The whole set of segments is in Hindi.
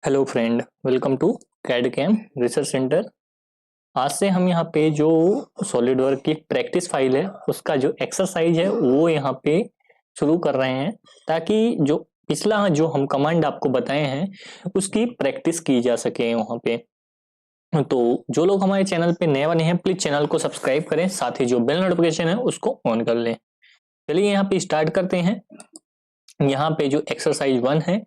Hello friend, welcome to CAD CAM research centre. आज से हम यहाँ पे जो सॉलिड वर्क की प्रैक्टिस फाइल है उसका जो एक्सरसाइज है वो यहाँ पे शुरू कर रहे हैं, ताकि जो पिछला जो हम कमांड आपको बताए हैं उसकी प्रैक्टिस की जा सके वहाँ पे। तो जो लोग हमारे चैनल पे नए बने हैं प्लीज चैनल को सब्सक्राइब करें, साथ ही जो बेल नोटिफिकेशन है उसको ऑन कर लें। चलिए यहाँ पे स्टार्ट करते हैं। यहाँ पे जो एक्सरसाइज 1 है,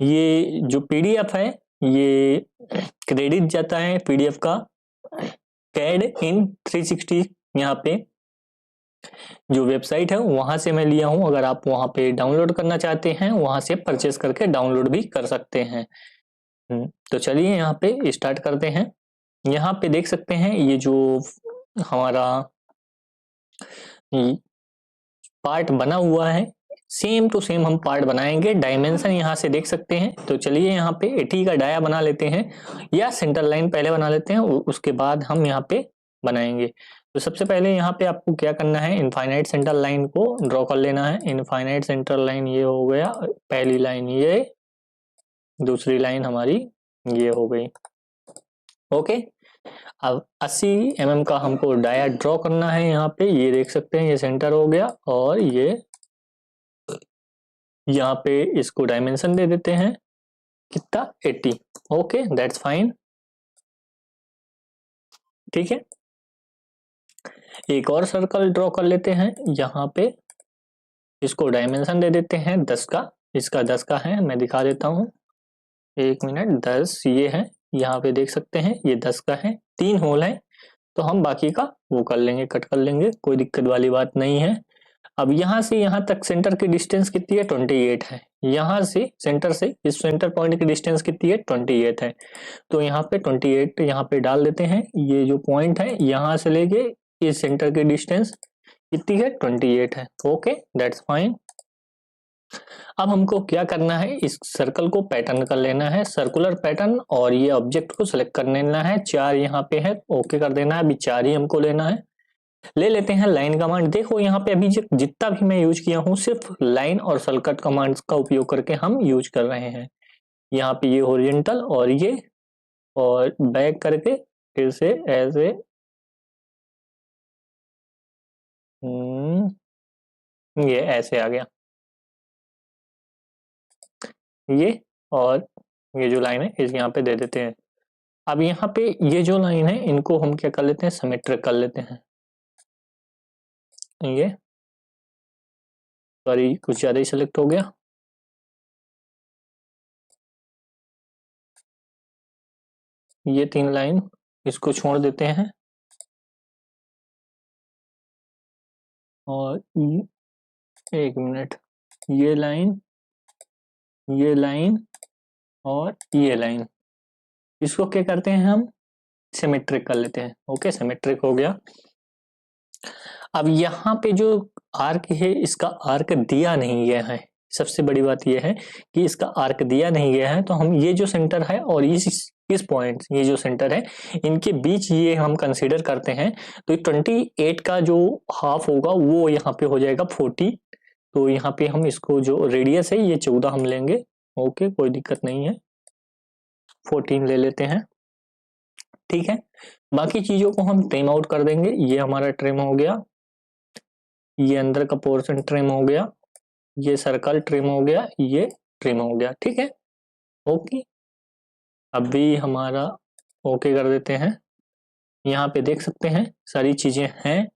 ये जो पीडीएफ है ये क्रेडिट जाता है पीडीएफ का कैड इन 360। यहाँ पे जो वेबसाइट है वहां से मैं लिया हूं, अगर आप वहां पे डाउनलोड करना चाहते हैं वहां से परचेस करके डाउनलोड भी कर सकते हैं। तो चलिए यहाँ पे स्टार्ट करते हैं। यहाँ पे देख सकते हैं ये जो हमारा पार्ट बना हुआ है, सेम टू सेम हम पार्ट बनाएंगे। डायमेंशन यहाँ से देख सकते हैं। तो चलिए यहाँ पे 80 का डाया बना लेते हैं, या सेंटर लाइन पहले बना लेते हैं, उसके बाद हम यहाँ पे बनाएंगे। तो सबसे पहले यहाँ पे आपको क्या करना है, इनफाइनाइट सेंटर लाइन को ड्रॉ कर लेना है। इनफाइनाइट सेंटर लाइन ये हो गया, पहली लाइन ये, दूसरी लाइन हमारी ये हो गई। ओके, अब 80 mm का हमको डाया ड्रॉ करना है। यहाँ पे ये देख सकते हैं ये सेंटर हो गया, और ये यहाँ पे इसको डायमेंशन दे देते हैं कितना, 80। Okay, that's fine. ठीक है, एक और सर्कल ड्रॉ कर लेते हैं। यहाँ पे इसको डायमेंशन दे देते हैं 10 का। इसका 10 का है, मैं दिखा देता हूँ, एक मिनट। 10 ये है, यहाँ पे देख सकते हैं ये 10 का है। 3 होल है तो हम बाकी का वो कर लेंगे, कट कर लेंगे, कोई दिक्कत वाली बात नहीं है। अब यहाँ से यहाँ तक सेंटर की डिस्टेंस कितनी है, 28 है। यहाँ से सेंटर से इस सेंटर पॉइंट की डिस्टेंस कितनी है, 28 है। तो यहाँ पे 28 यहाँ पे डाल देते हैं। ये जो पॉइंट है यहाँ से लेके इस सेंटर की डिस्टेंस कितनी है, 28 है। Okay, that's fine. अब हमको क्या करना है, इस सर्कल को पैटर्न कर लेना है, सर्कुलर पैटर्न, और ये ऑब्जेक्ट को सिलेक्ट कर लेना है। 4 यहाँ पे है, ओके कर देना है। अभी 4 ही हमको लेना है। ले लेते हैं लाइन कमांड। देखो यहाँ पे अभी जितना भी मैं यूज किया हूँ सिर्फ लाइन और सर्कट कमांड्स का उपयोग करके हम यूज कर रहे हैं। यहाँ पे ये हॉरिजॉन्टल और ये, और बैक करके फिर से ऐसे ये ऐसे आ गया ये, और ये जो लाइन है इस यहाँ पे दे देते हैं। अब यहाँ पे ये जो लाइन है इनको हम क्या कर लेते हैं, सिमेट्रिक कर लेते हैं। ये सॉरी कुछ ज्यादा ही सिलेक्ट हो गया। ये 3 लाइन इसको छोड़ देते हैं, और एक मिनट, ये लाइन, ये लाइन और ये लाइन, इसको क्या करते हैं हम, सिमेट्रिक कर लेते हैं। ओके, सिमेट्रिक हो गया। अब यहाँ पे जो आर्क है इसका आर्क दिया नहीं गया है। सबसे बड़ी बात यह है कि इसका आर्क दिया नहीं गया है, तो हम ये जो सेंटर है और इस पॉइंट, ये जो सेंटर है इनके बीच ये हम कंसीडर करते हैं। तो 28 का जो हाफ होगा वो यहाँ पे हो जाएगा 40। तो यहाँ पे हम इसको जो रेडियस है ये 14 हम लेंगे। ओके, कोई दिक्कत नहीं है, 14 ले लेते हैं। ठीक है, बाकी चीजों को हम ट्रिम आउट कर देंगे। ये हमारा ट्रिम हो गया, ये अंदर का पोर्शन ट्रिम हो गया, ये सर्कल ट्रिम हो गया, ये ट्रिम हो गया। ठीक है, ओके। अभी हमारा ओके कर देते हैं। यहाँ पे देख सकते हैं सारी चीजें हैं,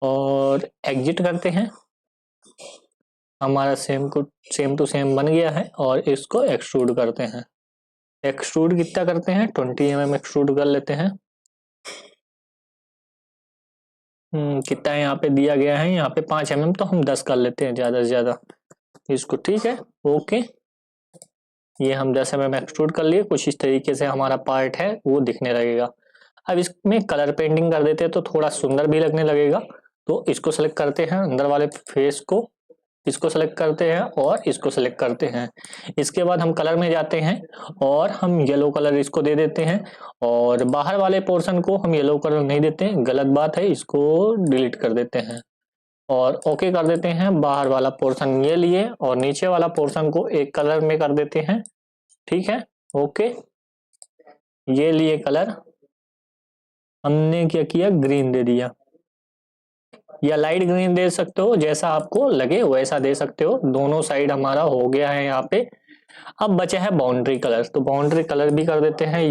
और एग्जिट करते हैं। हमारा सेम टू सेम बन गया है, और इसको एक्सट्रूड करते हैं। एक्सट्रूड कितना करते हैं, 20 mm एक्सट्रूड कर लेते हैं। कितना यहाँ पे दिया गया है, यहाँ पे 5 mm, तो हम 10 कर लेते हैं ज्यादा से ज्यादा इसको। ठीक है, ओके। ये हम 10 mm एक्सट्रूड कर लिए। कुछ इस तरीके से हमारा पार्ट है वो दिखने लगेगा। अब इसमें कलर पेंटिंग कर देते हैं तो थोड़ा सुंदर भी लगने लगेगा। तो इसको सेलेक्ट करते हैं, अंदर वाले फेस को, इसको सेलेक्ट करते हैं और इसको सेलेक्ट करते हैं। इसके बाद हम कलर में जाते हैं और हम येलो कलर इसको दे देते हैं, और बाहर वाले पोर्शन को हम येलो कलर नहीं देते हैं, गलत बात है, इसको डिलीट कर देते हैं और ओके कर देते हैं। बाहर वाला पोर्शन ये लिए और नीचे वाला पोर्शन को एक कलर में कर देते हैं। ठीक है, ओके, ये लिए कलर, हमने क्या किया, ग्रीन दे दिया, या लाइट ग्रीन दे सकते हो, जैसा आपको लगे वैसा दे सकते हो। दोनों साइड हमारा हो गया है यहाँ पे। अब बचा है बाउंड्री कलर, तो बाउंड्री कलर भी कर देते हैं,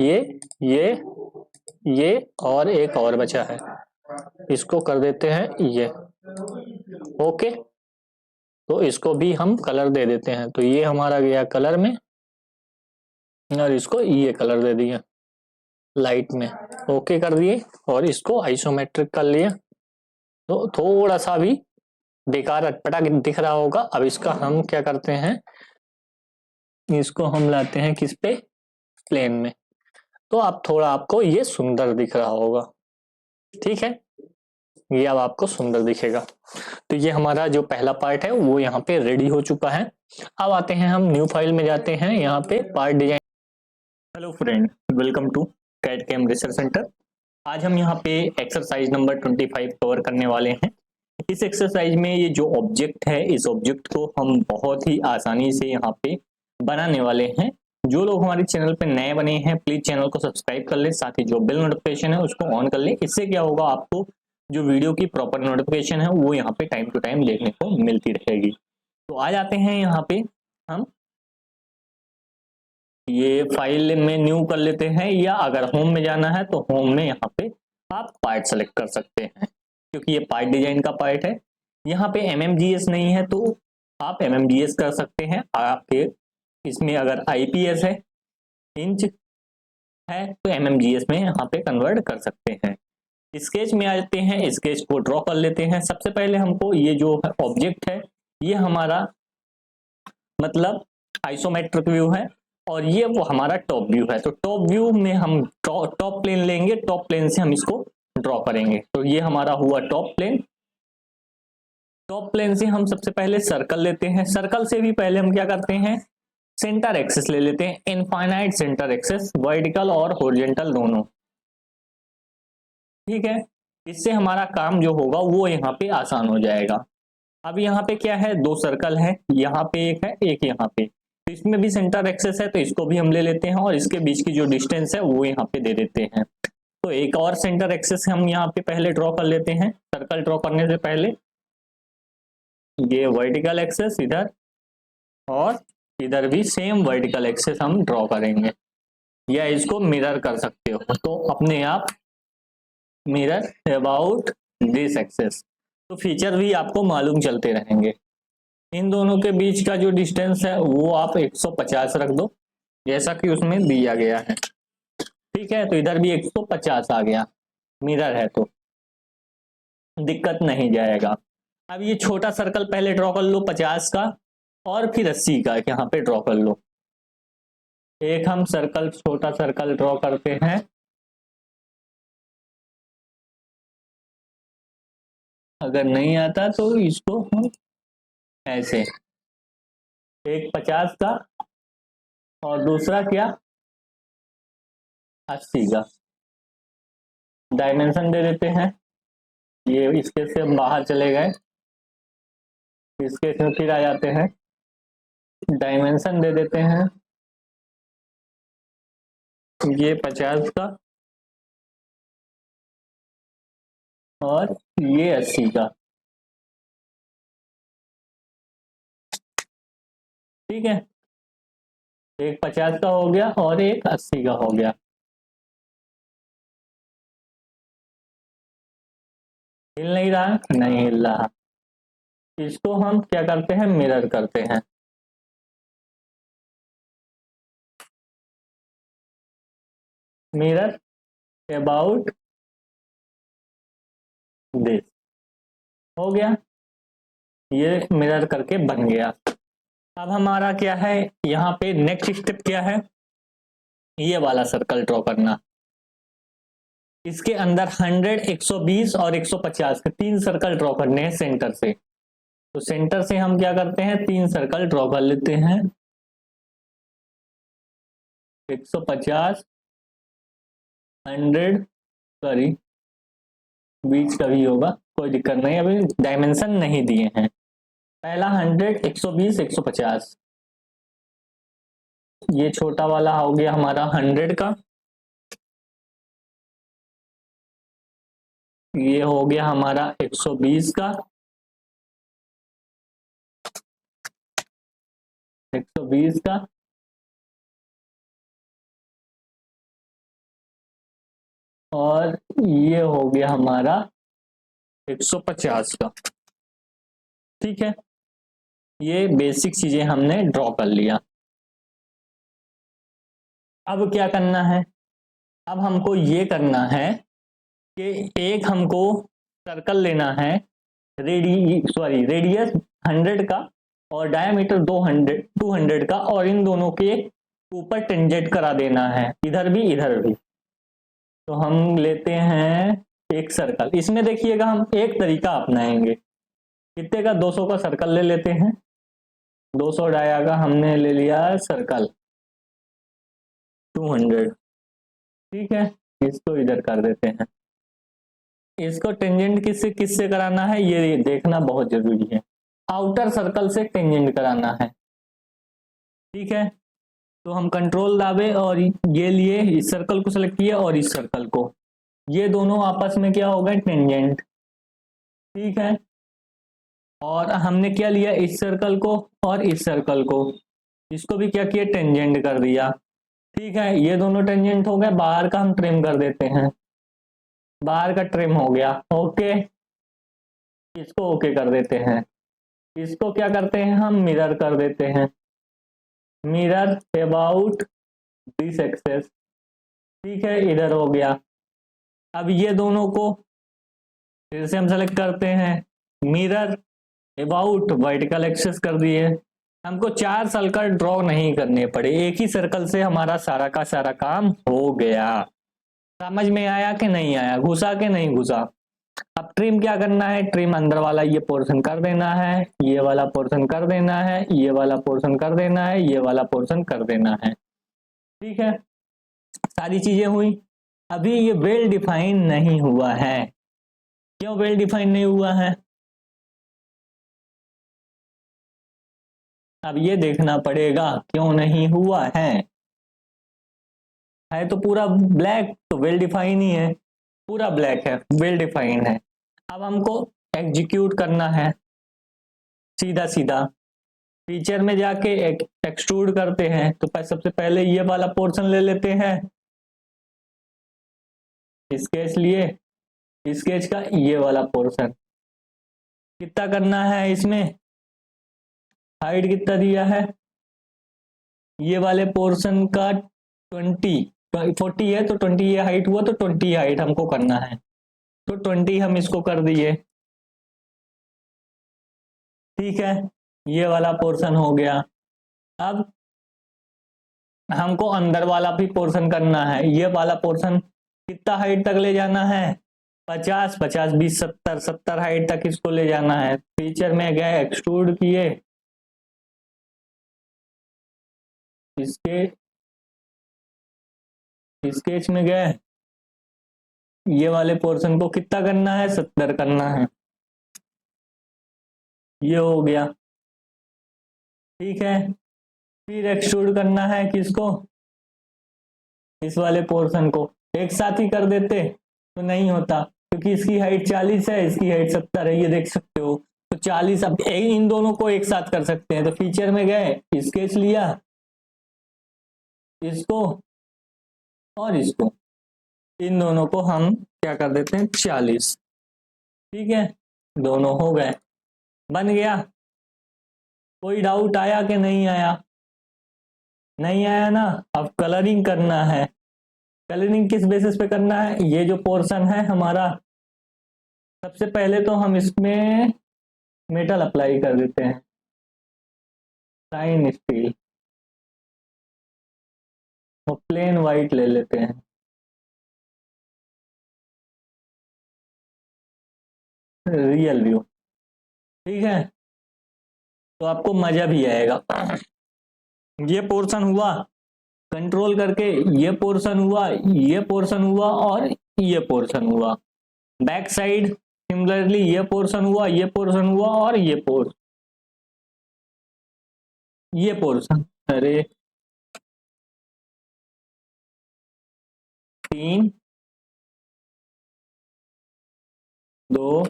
ये और एक और बचा है, इसको कर देते हैं ये। ओके, तो इसको भी हम कलर दे देते हैं, तो ये हमारा गया कलर में, और इसको ये कलर दे दिया लाइट में। ओके कर दिए, और इसको आइसोमेट्रिक कर लिए, तो थोड़ा सा भी बेकार अटपटा दिख रहा होगा। अब इसका हम क्या करते हैं, इसको हम लाते हैं किस पे, प्लेन में, तो अब थोड़ा आपको ये सुंदर दिख रहा होगा। ठीक है, ये अब आपको सुंदर दिखेगा। तो ये हमारा जो पहला पार्ट है वो यहाँ पे रेडी हो चुका है। अब आते हैं हम न्यू फाइल में, जाते हैं यहाँ पे part design. Hello friend, welcome to CAD CAM research centre. आज हम यहाँ पे एक्सरसाइज नंबर 25 कवर करने वाले हैं। इस एक्सरसाइज में ये जो ऑब्जेक्ट है, इस ऑब्जेक्ट को हम बहुत ही आसानी से यहाँ पे बनाने वाले हैं। जो लोग हमारे चैनल पे नए बने हैं, प्लीज चैनल को सब्सक्राइब कर ले, साथ ही जो बेल नोटिफिकेशन है उसको ऑन कर ले। इससे क्या होगा, आपको जो वीडियो की प्रॉपर नोटिफिकेशन है वो यहाँ पे टाइम टू टाइम देखने को मिलती रहेगी। तो आ जाते हैं यहाँ पे, हम ये फाइल में न्यू कर लेते हैं, या अगर होम में जाना है तो होम में यहाँ पे आप पार्ट सेलेक्ट कर सकते हैं, क्योंकि ये पार्ट डिजाइन का पार्ट है। यहाँ पे एमएमजीएस नहीं है तो आप एमएमजीएस कर सकते हैं। आपके इसमें अगर आईपीएस है, इंच है, तो एमएमजीएस में यहाँ पे कन्वर्ट कर सकते हैं। स्केच में आते हैं, स्केच को ड्रॉ कर लेते हैं। सबसे पहले हमको ये जो ऑब्जेक्ट है, ये हमारा मतलब आइसोमेट्रिक व्यू है, और ये वो हमारा टॉप व्यू है। तो टॉप व्यू में हम टॉप प्लेन लेंगे, टॉप प्लेन से हम इसको ड्रॉ करेंगे। तो ये हमारा हुआ टॉप प्लेन। टॉप प्लेन से हम सबसे पहले सर्कल लेते हैं। सर्कल से भी पहले हम क्या करते हैं, सेंटर एक्सिस ले लेते हैं, इनफाइनाइट सेंटर एक्सिस, वर्टिकल और हॉरिजॉन्टल दोनों। ठीक है, इससे हमारा काम जो होगा वो यहाँ पे आसान हो जाएगा। अब यहाँ पे क्या है, दो सर्कल है, यहाँ पे एक है, एक यहाँ पे, तो इसमें भी सेंटर एक्सेस है, तो इसको भी हम ले लेते हैं, और इसके बीच की जो डिस्टेंस है वो यहाँ पे दे देते हैं। तो एक और सेंटर एक्सेस हम यहाँ पे पहले ड्रॉ कर लेते हैं। सर्कल ड्रॉ करने से पहले ये वर्टिकल एक्सेस इधर, और इधर भी सेम वर्टिकल एक्सेस हम ड्रॉ करेंगे, या इसको मिरर कर सकते हो, तो अपने आप मिरर अबाउट दिस एक्सेस, तो फीचर भी आपको मालूम चलते रहेंगे। इन दोनों के बीच का जो डिस्टेंस है वो आप 150 रख दो, जैसा कि उसमें दिया गया है। ठीक है, तो इधर भी 150 आ गया, मिरर है तो दिक्कत नहीं जाएगा। अब ये छोटा सर्कल पहले ड्रॉ कर लो 50 का, और फिर 80 का यहाँ पे ड्रॉ कर लो। एक हम सर्कल, छोटा सर्कल ड्रॉ करते हैं, अगर नहीं आता तो इसको हम ऐसे, एक 50 का और दूसरा क्या 80 का, डायमेंशन दे देते हैं। ये इसके से हम बाहर चले गए, इसके से फिर आ जाते हैं, डायमेंशन दे देते हैं, ये 50 का और ये 80 का। ठीक है, एक 50 का हो गया और एक 80 का हो गया। हिल नहीं रहा, नहीं हिल रहा, इसको हम क्या करते हैं, मिरर करते हैं। मिरर अबाउट दिस, हो गया, ये मिरर करके बन गया। अब हमारा क्या है, यहाँ पे नेक्स्ट स्टेप क्या है, ये वाला सर्कल ड्रॉ करना। इसके अंदर 100, 120 और 150 के 3 सर्कल ड्रॉ करने हैं सेंटर से। तो सेंटर से हम क्या करते हैं, 3 सर्कल ड्रॉ कर लेते हैं, 150, 100, सॉरी बीच का भी होगा, कोई दिक्कत नहीं, अभी डायमेंशन नहीं दिए हैं। पहला 100, 120, 150, ये छोटा वाला हो गया हमारा 100 का, ये हो गया हमारा 120 का, 120 का, और ये हो गया हमारा 150 का। ठीक है, ये बेसिक चीजें हमने ड्रॉ कर लिया। अब क्या करना है, अब हमको ये करना है कि एक हमको सर्कल लेना है, रेडियस 100 का और डायमीटर 200 का, और इन दोनों के ऊपर टेंजेंट करा देना है, इधर भी इधर भी। तो हम लेते हैं एक सर्कल, इसमें देखिएगा हम एक तरीका अपनाएंगे। कितने का, 200 का सर्कल ले लेते हैं, 200 डाया का हमने ले लिया सर्कल 200। ठीक है, इसको इधर कर देते हैं। इसको टेंजेंट किससे किससे कराना है ये देखना बहुत जरूरी है, आउटर सर्कल से टेंजेंट कराना है। ठीक है, तो हम कंट्रोल दाबे और ये लिए, इस सर्कल को सेलेक्ट किया और इस सर्कल को, ये दोनों आपस में क्या हो गए, टेंजेंट। ठीक है, और हमने क्या लिया, इस सर्कल को और इस सर्कल को, इसको भी क्या किया, टेंजेंट कर दिया। ठीक है, ये दोनों टेंजेंट हो गए, बाहर का हम ट्रिम कर देते हैं, बाहर का ट्रिम हो गया। ओके, इसको ओके कर देते हैं, इसको क्या करते हैं, हम मिरर कर देते हैं, मिरर अबाउट दिस एक्सेस। ठीक है, इधर हो गया। अब ये दोनों को फिर से हम सेलेक्ट करते हैं, मिरर अबाउट वर्टिकल एक्सेस कर दिए। हमको 4 सर्कल ड्रॉ नहीं करने पड़े, एक ही सर्कल से हमारा सारा का सारा काम हो गया। समझ में आया कि नहीं आया, घुसा के नहीं घुसा। अब ट्रिम क्या करना है, ट्रिम अंदर वाला ये पोर्शन कर देना है, ये वाला पोर्शन कर देना है, ये वाला पोर्शन कर देना है, ये वाला पोर्शन कर देना है। ठीक है, सारी चीजें हुई। अभी ये वेल डिफाइन नहीं हुआ है, क्यों वेल डिफाइन नहीं हुआ है, अब ये देखना पड़ेगा क्यों नहीं हुआ है तो पूरा ब्लैक, तो वेल डिफाइन ही है, पूरा ब्लैक है, वेल डिफाइंड है। अब हमको एग्जीक्यूट करना है सीधा सीधा, फीचर में जाके एक्सट्रूड करते हैं। तो सबसे पहले ये वाला पोर्शन ले लेते हैं, स्केच लिए, स्केच का ये वाला पोर्शन कितना करना है, इसमें हाइट कितना दिया है, ये वाले पोर्शन का 40 है, तो 20 ये हाइट हुआ, तो 20 हाइट हमको करना है, तो 20 हम इसको कर दिए। ठीक है, ये वाला पोर्शन हो गया। अब हमको अंदर वाला भी पोर्शन करना है, ये वाला पोर्शन कितना हाइट तक ले जाना है, 50 50 20 70 70 हाइट तक इसको ले जाना है। फीचर में गए, एक्सट्रूड किए, इसके स्केच में गए, ये वाले पोर्शन को कितना करना है, 70 करना है, ये हो गया। ठीक है, फिर एक्सट्रूड करना है किसको, इस वाले पोर्शन को, एक साथ ही कर देते तो नहीं होता, क्योंकि इसकी हाइट 40 है, इसकी हाइट 70 है, ये देख सकते हो। तो 40, अब इन दोनों को एक साथ कर सकते हैं, तो फीचर में गए, स्केच लिया, इसको और इसको, इन दोनों को हम क्या कर देते हैं, 40। ठीक है, दोनों हो गए, बन गया। कोई डाउट आया कि नहीं आया, नहीं आया ना। अब कलरिंग करना है, कलरिंग किस बेसिस पे करना है, ये जो पोर्शन है हमारा, सबसे पहले तो हम इसमें मेटल अप्लाई कर देते हैं, शाइन स्टील, और प्लेन वाइट ले लेते हैं, रियल व्यू। ठीक है, तो आपको मजा भी आएगा। ये पोर्शन हुआ, कंट्रोल करके ये पोर्शन हुआ, ये पोर्शन हुआ और ये पोर्शन हुआ, बैक साइड सिमिलरली ये पोर्शन हुआ, ये पोर्शन हुआ और ये पोर्शन, अरे 3 2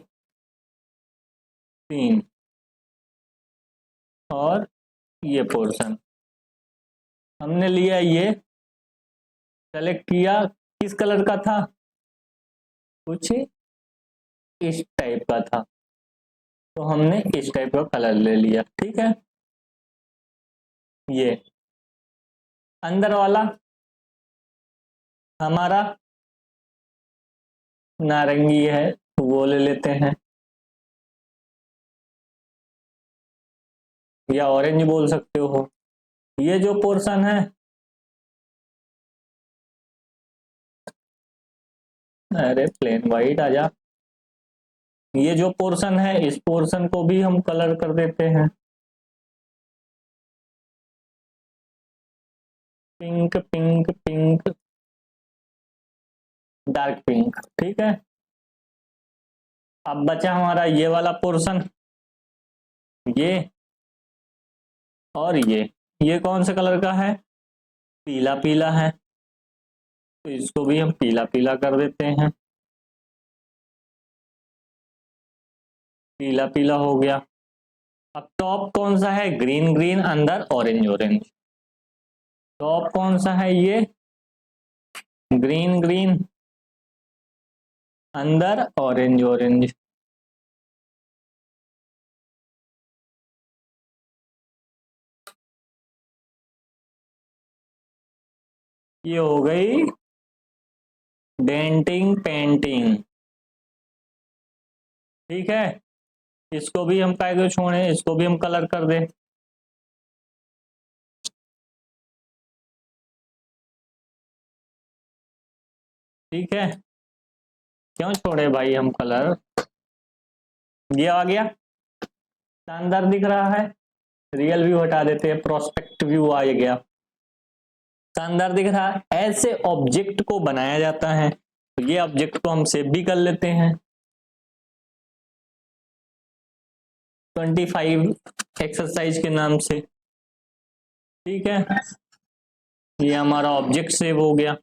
3 और ये पोर्शन हमने लिया, ये सेलेक्ट किया, किस कलर का था, कुछ इस टाइप का था, तो हमने इस टाइप का कलर ले लिया। ठीक है, ये अंदर वाला हमारा नारंगी है, वो ले लेते हैं, या ऑरेंज बोल सकते हो। ये जो पोर्शन है, अरे प्लेन वाइट आजा, ये जो पोर्शन है इस पोर्शन को भी हम कलर कर देते हैं pink pink pink, dark pink. ठीक है, अब बचा हमारा ये वाला पोर्शन, ये और ये कौन से कलर का है, पीला पीला है, तो इसको भी हम पीला पीला कर देते हैं, पीला पीला हो गया। अब टॉप कौन सा है, ग्रीन ग्रीन, अंदर ऑरेंज ऑरेंज। टॉप कौन सा है, ये ग्रीन ग्रीन, अंदर ऑरेंज ऑरेंज। ये हो गई डेंटिंग पेंटिंग। ठीक है, इसको भी हम काय को छोड़े, इसको भी हम कलर कर दें। ठीक है, क्यों छोड़े भाई हम कलर, ये आ गया, शानदार दिख रहा है। रियल व्यू हटा देते हैं, प्रोस्पेक्ट व्यू आ गया, शानदार दिख रहा है। ऐसे ऑब्जेक्ट को बनाया जाता है, तो ये ऑब्जेक्ट को हम सेव भी कर लेते हैं। 25 एक्सरसाइज के नाम से। ठीक है, ये हमारा ऑब्जेक्ट सेव हो गया।